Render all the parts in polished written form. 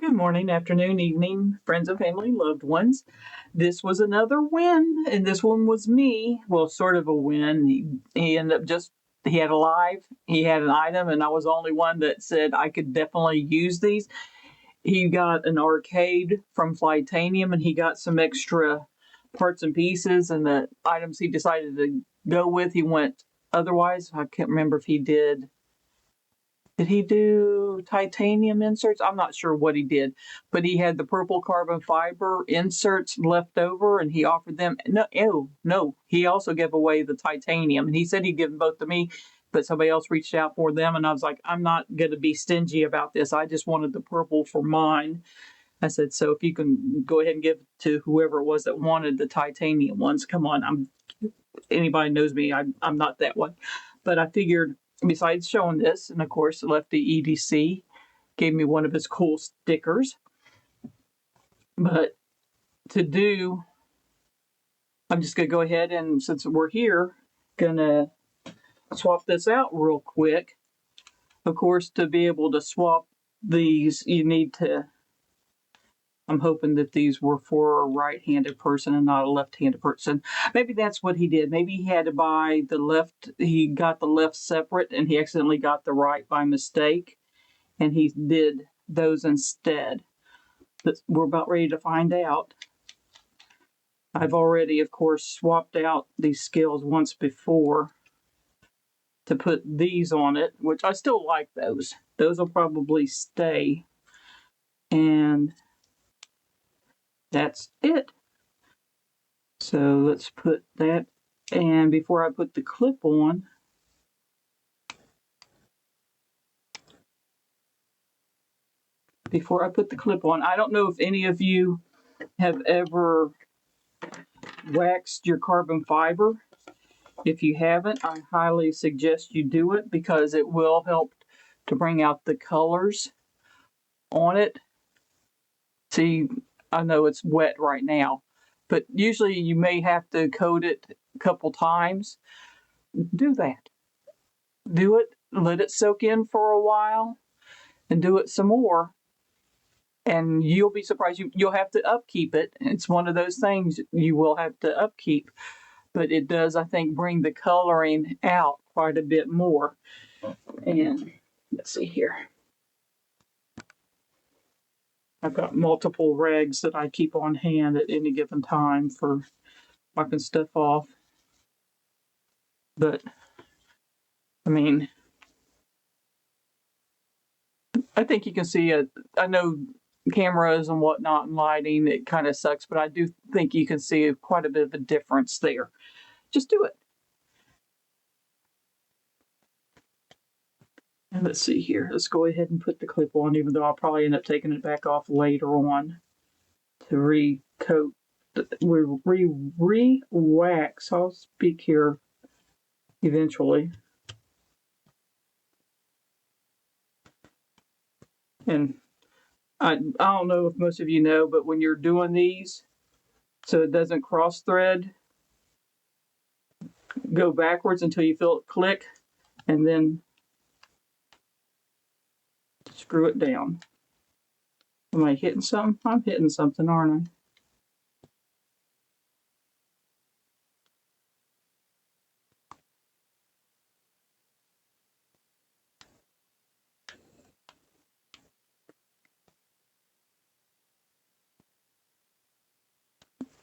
Good morning, afternoon, evening, friends and family, loved ones. This was another win, and this one was me. Well, sort of a win. He ended up he had he had an item, and I was the only one that said I could definitely use these. He got an arcade from Flytanium, and he got some extra parts and pieces, and the items he decided to go with, he went otherwise. I can't remember if he did. Did he do titanium inserts? I'm not sure what he did, but he had the purple carbon fiber inserts left over, and he offered them. No, he also gave away the titanium, and he said he'd give them both to me, but somebody else reached out for them, and I was like, I'm not going to be stingy about this. I just wanted the purple for mine. I said, so if you can go ahead and give it to whoever it was that wanted the titanium ones, come on. Anybody knows me, I'm not that one, but I figured. Besides showing this, and of course, LeftyEDC gave me one of his cool stickers. But I'm just going to go ahead and, since we're here, going to swap this out real quick. Of course, to be able to swap these, you need to, I'm hoping that these were for a right-handed person and not a left-handed person. Maybe that's what he did. Maybe he had to buy the left. He got the left separate, and he accidentally got the right by mistake, and he did those instead. But we're about ready to find out. I've already, of course, swapped out these scales once before to put these on it, which I still like those. Those will probably stay. And that's it. So let's put that. And before I put the clip on, I don't know if any of you have ever waxed your carbon fiber. If you haven't, I highly suggest you do it because it will help to bring out the colors on it. See, I know it's wet right now, but usually you may have to coat it a couple times. Do that. Do it, let it soak in for a while, and do it some more. And you'll be surprised. You'll have to upkeep it. It's one of those things you will have to upkeep. But it does, I think, bring the coloring out quite a bit more. And let's see here. I've got multiple rags that I keep on hand at any given time for wiping stuff off. But, I mean, I think you can see it. I know cameras and whatnot and lighting, it kind of sucks, but I do think you can see quite a bit of a difference there. Just do it. And let's see here. Let's go ahead and put the clip on, even though I'll probably end up taking it back off later on to re-coat. Re-wax. I'll speak here eventually. And I don't know if most of you know, but when you're doing these, so it doesn't cross thread, go backwards until you feel it click, and then screw it down. Am I hitting something? I'm hitting something, aren't I?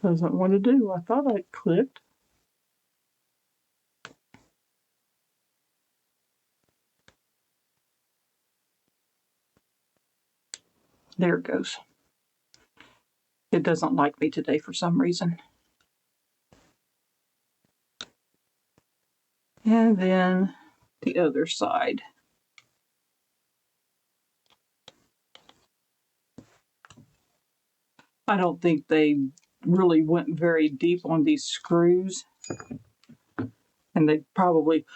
Doesn't want to do. I thought I clicked. There it goes. It doesn't like me today for some reason. And then the other side. I don't think they really went very deep on these screws. And they probably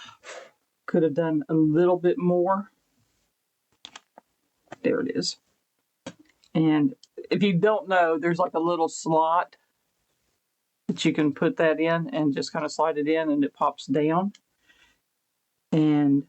could have done a little bit more. There it is. And if you don't know, there's like a little slot that you can put that in and just kind of slide it in and it pops down. And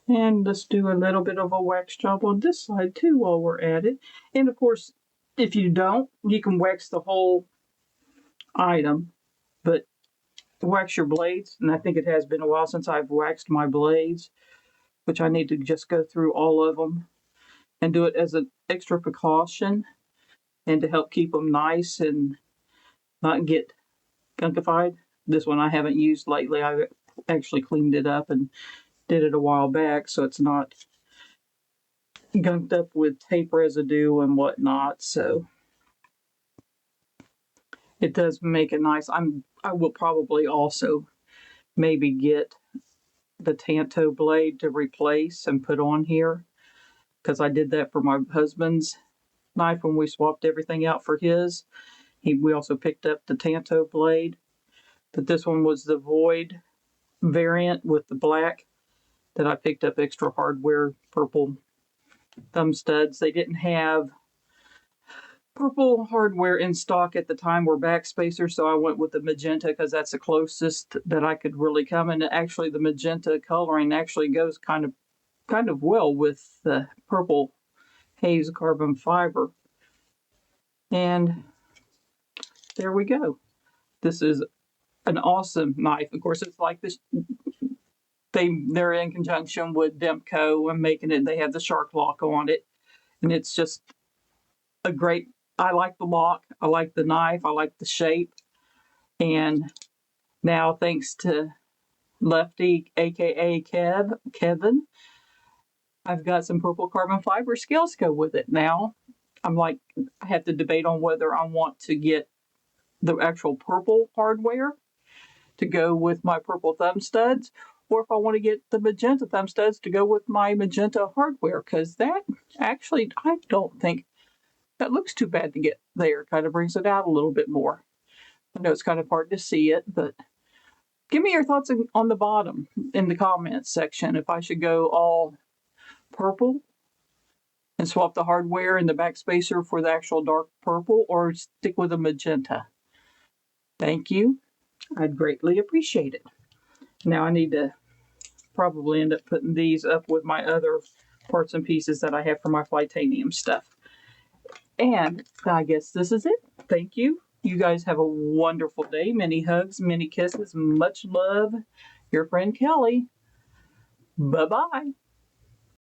And let's do a little bit of a wax job on this side too while we're at it. And of course, if you don't, you can wax the whole item, but wax your blades. And I think it has been a while since I've waxed my blades, which I need to just go through all of them and do it as an extra precaution and to help keep them nice and not get gunkified. This one I haven't used lately. I actually cleaned it up and did it a while back, so it's not gunked up with tape residue and whatnot. So it does make it nice. I will probably also maybe get the Tanto blade to replace and put on here, because I did that for my husband's knife when we swapped everything out for his. We also picked up the Tanto blade, but this one was the Void variant with the black that I picked up extra hardware purple thumb studs. They didn't have purple hardware in stock at the time, were backspacers, so I went with the magenta because that's the closest that I could really come. And actually the magenta coloring actually goes kind of well with the purple haze carbon fiber. And there we go. This is an awesome knife. Of course, it's like this. They're in conjunction with Demco and making it. They have the shark lock on it, and it's just a great. I like the lock. I like the knife. I like the shape. And now, thanks to Lefty, aka Kevin, I've got some purple carbon fiber scales go with it. Now, I have to debate on whether I want to get the actual purple hardware to go with my purple thumb studs, or if I want to get the magenta thumb studs to go with my magenta hardware, because that actually, I don't think that looks too bad to get there. Kind of brings it out a little bit more. I know it's kind of hard to see it, but give me your thoughts on the bottom in the comments section if I should go all purple and swap the hardware and the backspacer for the actual dark purple, or stick with a magenta. Thank you. I'd greatly appreciate it. Now I need to probably end up putting these up with my other parts and pieces that I have for my Flytanium stuff. And I guess this is it. Thank you. You guys have a wonderful day. Many hugs, many kisses, much love. Your friend Kelly. Bye-bye.